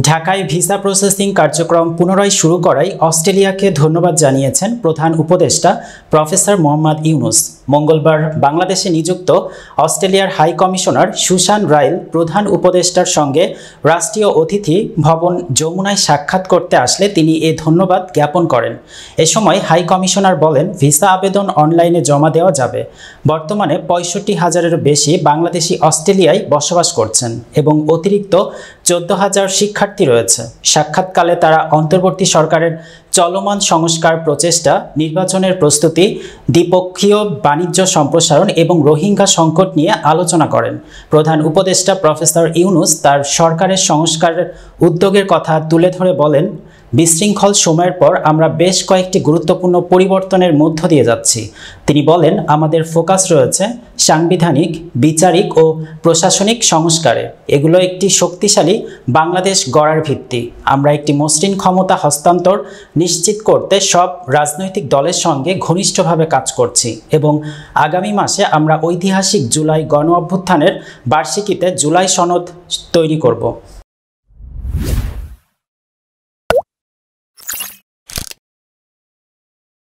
ঢাকায় visa processing কার্যক্রম পুনরায় শুরু করায় অস্ট্রেলিয়াকে ধন্যবাদ জানিয়েছেন প্রধান উপদেষ্টা প্রফেসর মোহাম্মদ ইউনুস। মঙ্গলবার বাংলাদেশে নিযুক্ত অস্ট্রেলিয়ার হাই কমিশনার সুশান রাইল প্রধান উপদেষ্টার সঙ্গে রাষ্ট্রীয় অতিথি ভবন যমুনায় সাক্ষাৎ করতে আসলে তিনি এ ধন্যবাদ জ্ঞাপন করেন। এ সময় হাই কমিশনার বলেন, ভিসা আবেদন অনলাইনে জমা দেওয়া যাবে। বর্তমানে 65,000-এরও বেশি বাংলাদেশি অস্ট্রেলিয়ায় বসবাস করছেন এবং অতিরিক্ত 14,000 শিক্ষার্থী রয়েছে। সাক্ষাৎকালে তারা অন্তর্বর্তী সরকারের চলমান সংস্কার প্রচেষ্টা, নির্বাচনের প্রস্তুতি, দ্বিপক্ষীয় বাণিজ্য সম্প্রসারণ এবং রোহিঙ্গা সংকট নিয়ে আলোচনা করেন। প্রধান উপদেষ্টা প্রফেসর ইউনুস তার সরকারের সংস্কারের উদ্যোগের কথা তুলে ধরে বলেন, বিশৃঙ্খল সময়ের পর আমরা বেশ কয়েকটি গুরুত্বপূর্ণ পরিবর্তনের মধ্য দিয়ে যাচ্ছি। তিনি বলেন, আমাদের ফোকাস রয়েছে সাংবিধানিক, বিচারিক ও প্রশাসনিক সংস্কারে। এগুলো একটি শক্তিশালী বাংলাদেশ গড়ার ভিত্তি। আমরা একটি মসৃণ ক্ষমতা হস্তান্তর নিশ্চিত করতে সব রাজনৈতিক দলের সঙ্গে ঘনিষ্ঠভাবে কাজ করছি এবং আগামী মাসে আমরা ঐতিহাসিক জুলাই গণ অভ্যুত্থানের বার্ষিকীতে জুলাই সনদ তৈরি করব।